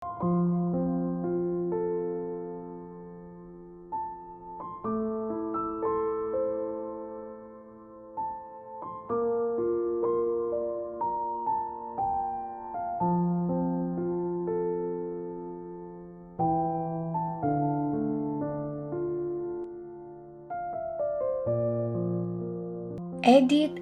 Edith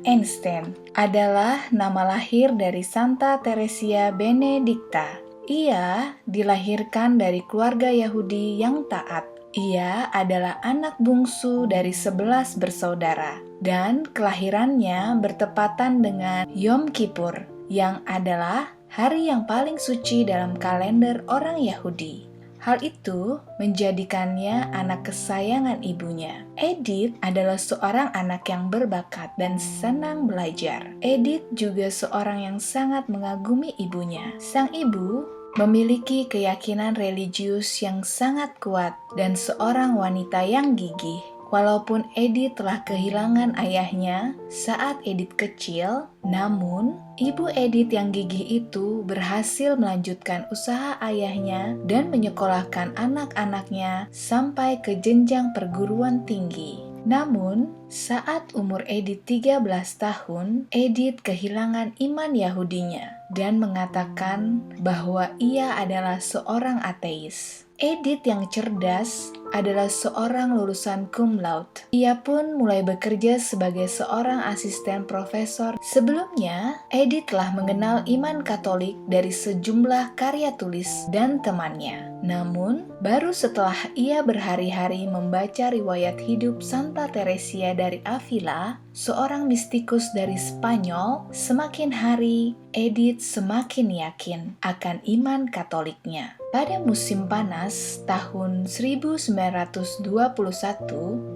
Einstein adalah nama lahir dari Santa Teresia Benedicta. Ia dilahirkan dari keluarga Yahudi yang taat. Ia adalah anak bungsu dari 11 bersaudara dan kelahirannya bertepatan dengan Yom Kippur yang adalah hari yang paling suci dalam kalender orang Yahudi. Hal itu menjadikannya anak kesayangan ibunya. Edith adalah seorang anak yang berbakat dan senang belajar. Edith juga seorang yang sangat mengagumi ibunya. Sang ibu memiliki keyakinan religius yang sangat kuat dan seorang wanita yang gigih. Walaupun Edith telah kehilangan ayahnya saat Edith kecil, namun ibu Edith yang gigih itu berhasil melanjutkan usaha ayahnya dan menyekolahkan anak-anaknya sampai ke jenjang perguruan tinggi. Namun, saat umur Edith 13 tahun, Edith kehilangan iman Yahudinya dan mengatakan bahwa ia adalah seorang ateis. Edith yang cerdas adalah seorang lulusan cum laude. Ia pun mulai bekerja sebagai seorang asisten profesor. Sebelumnya, Edith telah mengenal iman Katolik dari sejumlah karya tulis dan temannya. Namun, baru setelah ia berhari-hari membaca riwayat hidup Santa Teresia dari Avila, seorang mistikus dari Spanyol, semakin hari Edith semakin yakin akan iman Katoliknya. Pada musim panas tahun 1921,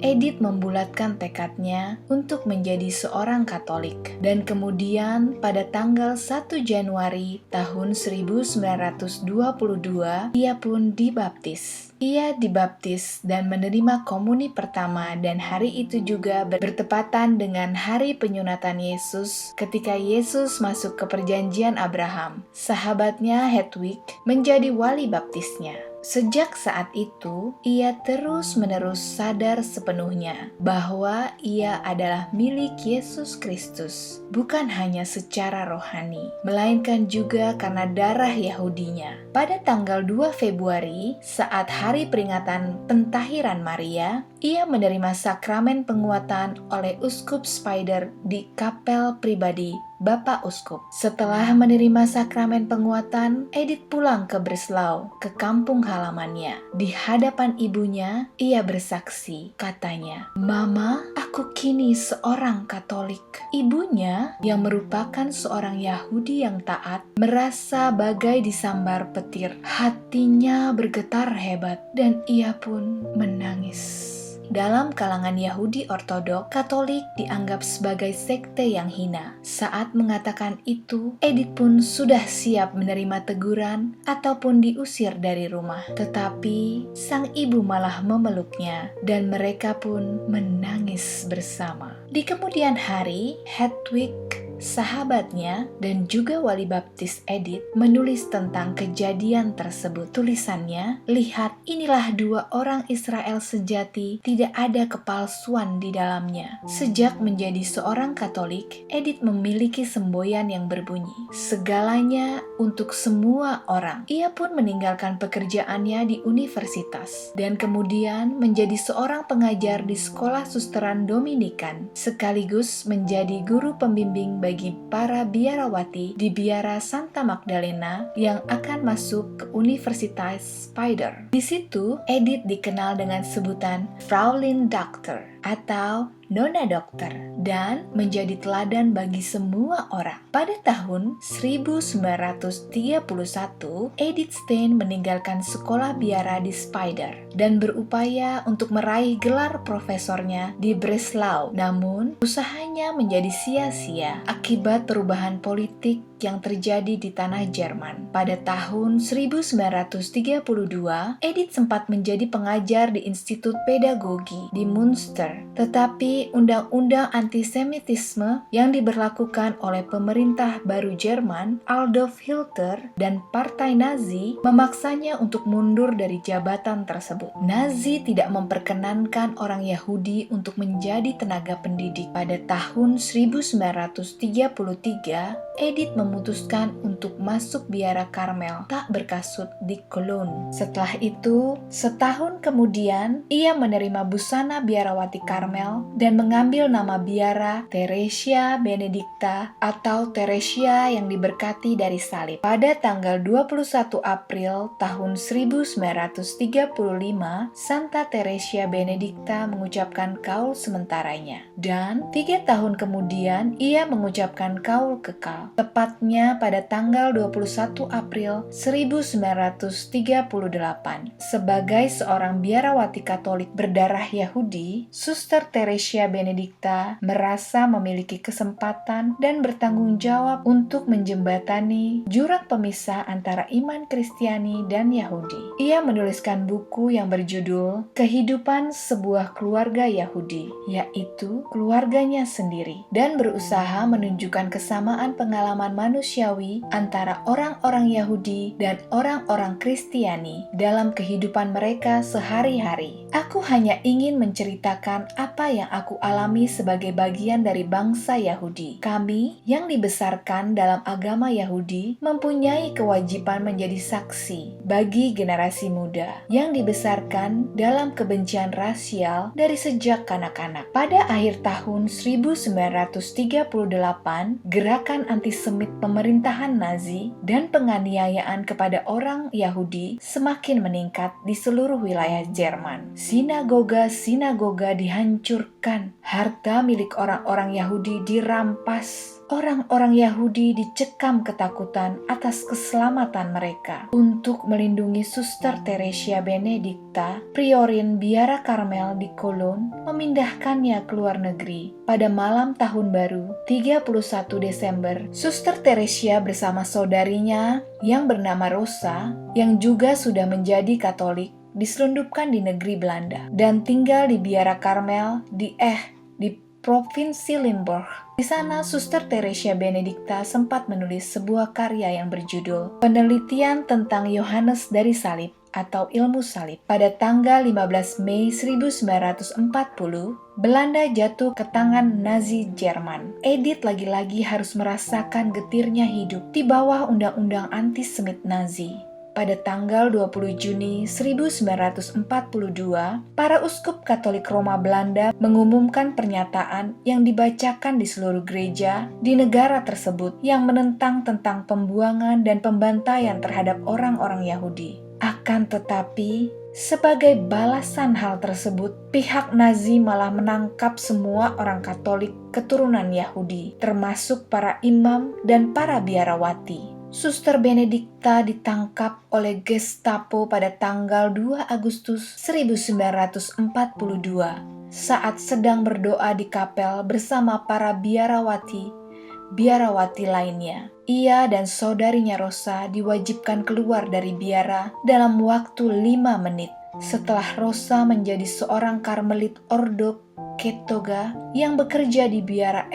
Edith membulatkan tekadnya untuk menjadi seorang Katolik. Dan kemudian pada tanggal 1 Januari tahun 1922, ia pun dibaptis. Ia dibaptis dan menerima komuni pertama dan hari itu juga bertepatan dengan hari penyunatan Yesus ketika Yesus masuk ke perjanjian Abraham. Sahabatnya Hedwig menjadi wali baptisnya. Sejak saat itu, ia terus-menerus sadar sepenuhnya bahwa ia adalah milik Yesus Kristus, bukan hanya secara rohani, melainkan juga karena darah Yahudinya. Pada tanggal 2 Februari, saat hari peringatan pentahiran Maria, ia menerima sakramen penguatan oleh Uskup Spider di kapel pribadi Bapak Uskup. Setelah menerima sakramen penguatan, Edith pulang ke Breslau, ke kampung halamannya. Di hadapan ibunya, ia bersaksi, katanya, "Mama, aku kini seorang Katolik." Ibunya, yang merupakan seorang Yahudi yang taat, merasa bagai disambar petir. Hatinya bergetar hebat, dan ia pun menangis. Dalam kalangan Yahudi Ortodok, Katolik dianggap sebagai sekte yang hina. Saat mengatakan itu, Edith pun sudah siap menerima teguran ataupun diusir dari rumah. Tetapi sang ibu malah memeluknya dan mereka pun menangis bersama. Di kemudian hari, Hedwig, sahabatnya dan juga wali baptis Edith menulis tentang kejadian tersebut. Tulisannya, "Lihat, inilah dua orang Israel sejati, tidak ada kepalsuan di dalamnya." Sejak menjadi seorang Katolik, Edith memiliki semboyan yang berbunyi, "Segalanya untuk semua orang." Ia pun meninggalkan pekerjaannya di universitas dan kemudian menjadi seorang pengajar di sekolah susteran Dominikan, sekaligus menjadi guru pembimbing bagi para biarawati di biara Santa Magdalena yang akan masuk ke Universitas Spider. Di situ, Edith dikenal dengan sebutan Fraulein Dokter atau Nona Dokter dan menjadi teladan bagi semua orang. Pada tahun 1931, Edith Stein meninggalkan sekolah biara di Spider dan berupaya untuk meraih gelar profesornya di Breslau. Namun, usahanya menjadi sia-sia akibat perubahan politik yang terjadi di tanah Jerman. Pada tahun 1932, Edith sempat menjadi pengajar di Institut Pedagogi di Münster. Tetapi undang-undang antisemitisme yang diberlakukan oleh pemerintah baru Jerman, Adolf Hitler, dan Partai Nazi memaksanya untuk mundur dari jabatan tersebut. Nazi tidak memperkenankan orang Yahudi untuk menjadi tenaga pendidik. Pada tahun 1933, Edith memutuskan untuk masuk biara Karmel tak berkasut di Cologne. Setelah itu, setahun kemudian, ia menerima busana biarawati Karmel dan mengambil nama biara Theresia Benedicta atau Theresia yang diberkati dari salib. Pada tanggal 21 April tahun 1935, Santa Theresia Benedicta mengucapkan kaul sementaranya. Dan 3 tahun kemudian, ia mengucapkan kaul kekal. Tepatnya pada tanggal 21 April 1938. Sebagai seorang biarawati Katolik berdarah Yahudi, Suster Theresia Benedicta merasa memiliki kesempatan dan bertanggung jawab untuk menjembatani jurang pemisah antara iman Kristiani dan Yahudi. Ia menuliskan buku yang berjudul Kehidupan Sebuah Keluarga Yahudi, yaitu keluarganya sendiri, dan berusaha menunjukkan kesamaan pengalaman manusiawi antara orang-orang Yahudi dan orang-orang Kristiani dalam kehidupan mereka sehari-hari. Aku hanya ingin menceritakan apa yang aku alami sebagai bagian dari bangsa Yahudi. Kami yang dibesarkan dalam agama Yahudi mempunyai kewajiban menjadi saksi bagi generasi muda yang dibesarkan dalam kebencian rasial dari sejak kanak-kanak. Pada akhir tahun 1938, gerakan antisemit pemerintahan Nazi dan penganiayaan kepada orang Yahudi semakin meningkat di seluruh wilayah Jerman. Sinagoga-sinagoga dihancurkan, harta milik orang-orang Yahudi dirampas. Orang-orang Yahudi dicekam ketakutan atas keselamatan mereka. Untuk melindungi Suster Theresia Benedicta, priorin biara Karmel di Cologne memindahkannya ke luar negeri. Pada malam tahun baru, 31 Desember, Suster Theresia bersama saudarinya yang bernama Rosa, yang juga sudah menjadi Katolik, diselundupkan di negeri Belanda dan tinggal di biara Karmel di Provinsi Limburg. Di sana, Suster Theresia Benedicta sempat menulis sebuah karya yang berjudul Penelitian tentang Yohanes dari Salib atau Ilmu Salib. Pada tanggal 15 Mei 1940, Belanda jatuh ke tangan Nazi Jerman. Edith lagi-lagi harus merasakan getirnya hidup di bawah undang-undang antisemit Nazi. Pada tanggal 20 Juni 1942, para uskup Katolik Roma Belanda mengumumkan pernyataan yang dibacakan di seluruh gereja di negara tersebut yang menentang tentang pembuangan dan pembantaian terhadap orang-orang Yahudi. Akan tetapi, sebagai balasan hal tersebut, pihak Nazi malah menangkap semua orang Katolik keturunan Yahudi, termasuk para imam dan para biarawati. Suster Benedicta ditangkap oleh Gestapo pada tanggal 2 Agustus 1942 saat sedang berdoa di kapel bersama para biarawati lainnya. Ia dan saudarinya Rosa diwajibkan keluar dari biara dalam waktu 5 menit. Setelah Rosa menjadi seorang Karmelit Ordo Ketoga yang bekerja di biara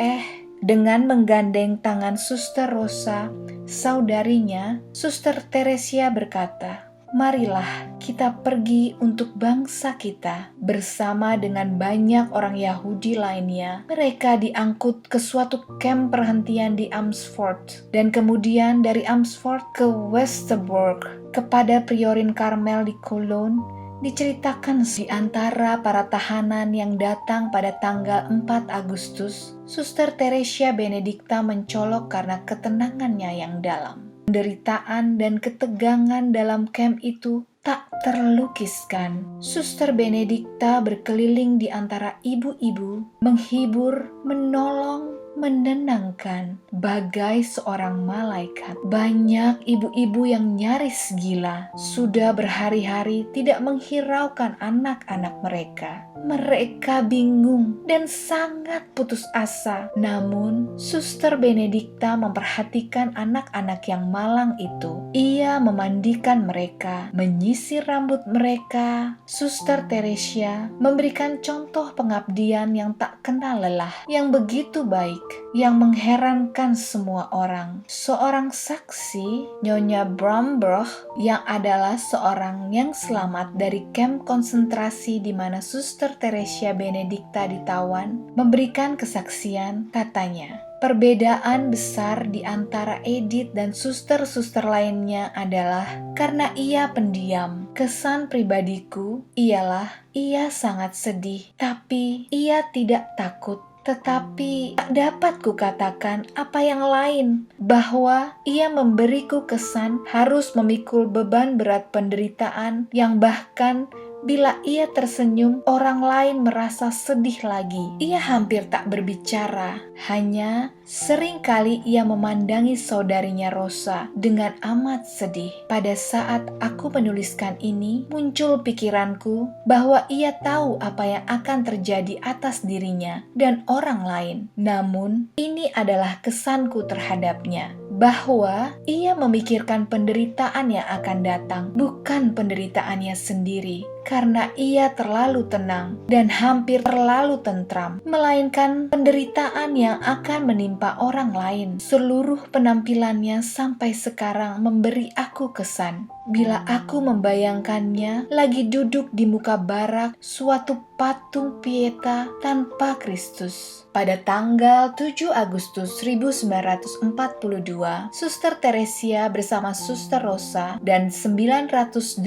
dengan menggandeng tangan Suster Rosa, saudarinya, Suster Theresia berkata, "Marilah kita pergi untuk bangsa kita." Bersama dengan banyak orang Yahudi lainnya, mereka diangkut ke suatu kamp perhentian di Amersfoort, dan kemudian dari Amersfoort ke Westerbork. Kepada priorin Karmel di Cologne, diceritakan di antara para tahanan yang datang pada tanggal 4 Agustus, Suster Theresia Benedicta mencolok karena ketenangannya yang dalam. Penderitaan dan ketegangan dalam kamp itu tak terlukiskan. Suster Benedicta berkeliling di antara ibu-ibu, menghibur, menolong, menenangkan, bagai seorang malaikat. Banyak ibu-ibu yang nyaris gila, sudah berhari-hari tidak menghiraukan anak-anak mereka. Mereka bingung dan sangat putus asa. Namun, Suster Benedikta memperhatikan anak-anak yang malang itu. Ia memandikan mereka, menyisir rambut mereka. Suster Teresia memberikan contoh pengabdian yang tak kenal lelah, yang begitu baik, yang mengherankan semua orang. Seorang saksi, Nyonya Brambroch, yang adalah seorang yang selamat dari kamp konsentrasi di mana Suster Teresia Benedikta ditawan, memberikan kesaksian. Katanya, perbedaan besar di antara Edith dan suster-suster lainnya adalah karena ia pendiam. Kesan pribadiku ialah ia sangat sedih, tapi ia tidak takut. Tetapi tak dapat kukatakan apa yang lain, bahwa ia memberiku kesan harus memikul beban berat penderitaan yang bahkan bila ia tersenyum, orang lain merasa sedih lagi. Ia hampir tak berbicara, hanya seringkali ia memandangi saudarinya Rosa dengan amat sedih. Pada saat aku menuliskan ini, muncul pikiranku bahwa ia tahu apa yang akan terjadi atas dirinya dan orang lain. Namun, ini adalah kesanku terhadapnya, bahwa ia memikirkan penderitaan yang akan datang, bukan penderitaannya sendiri, karena ia terlalu tenang dan hampir terlalu tentram, melainkan penderitaan yang akan menimpa orang lain. Seluruh penampilannya sampai sekarang memberi aku kesan. Bila aku membayangkannya lagi duduk di muka barak suatu patung Pieta tanpa Kristus. Pada tanggal 7 Agustus 1942, Suster Teresia bersama Suster Rosa dan 985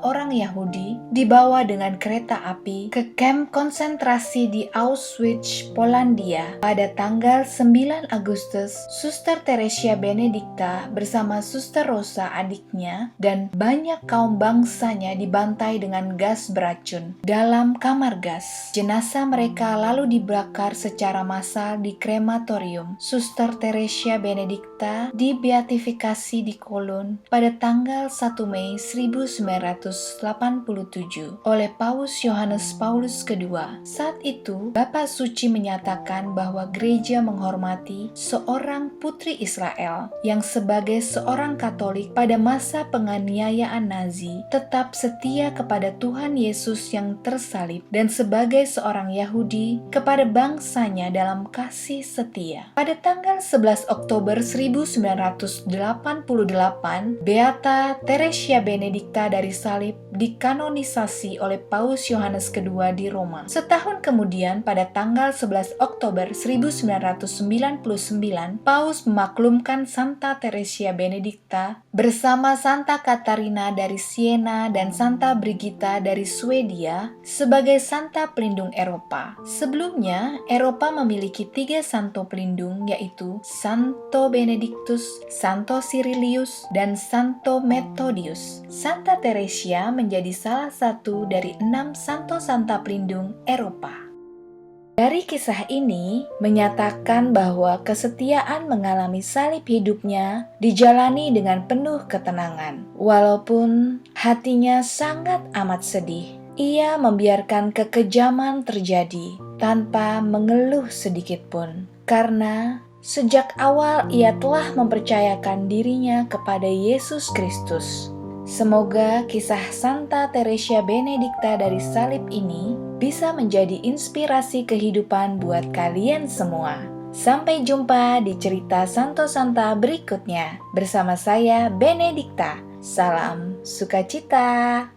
orang Yahudi dibawa dengan kereta api ke kamp konsentrasi di Auschwitz, Polandia. Pada tanggal 9 Agustus, Suster Teresia Benedikta bersama Suster Rosa adiknya dan banyak kaum bangsanya dibantai dengan gas beracun dalam kamar gas. Jenazah mereka lalu dibakar secara massal di krematorium. Suster Teresia Benedikta dibeatifikasi di Kolon pada tanggal 1 Mei 1987 oleh Paus Yohanes Paulus II. Saat itu, Bapak Suci menyatakan bahwa gereja menghormati seorang putri Israel yang sebagai seorang Katolik pada masa penganiayaan Nazi tetap setia kepada Tuhan Yesus yang tersalib dan sebagai seorang Yahudi kepada bangsanya dalam kasih setia. Pada tanggal 11 Oktober 1988, Beata Teresia Benedikta dari salib dikanonisasi oleh Paus Yohanes II di Roma. Setahun kemudian, pada tanggal 11 Oktober 1999, Paus memaklumkan Santa Teresia Benedikta bersama Santa Katarina dari Siena dan Santa Brigitta dari Swedia sebagai Santa Pelindung Eropa. Sebelumnya, Eropa memiliki 3 santo pelindung, yaitu Santo Benedictus, Santo Cyrilius, dan Santo Methodius. Santa Teresia menjadi salah satu dari 6 santo santa pelindung Eropa. Dari kisah ini menyatakan bahwa kesetiaan mengalami salib hidupnya dijalani dengan penuh ketenangan. Walaupun hatinya sangat amat sedih, ia membiarkan kekejaman terjadi tanpa mengeluh sedikit pun. Karena sejak awal ia telah mempercayakan dirinya kepada Yesus Kristus. Semoga kisah Santa Teresia Benedikta dari salib ini bisa menjadi inspirasi kehidupan buat kalian semua. Sampai jumpa di cerita Santo Santa berikutnya. Bersama saya, Benedikta. Salam sukacita.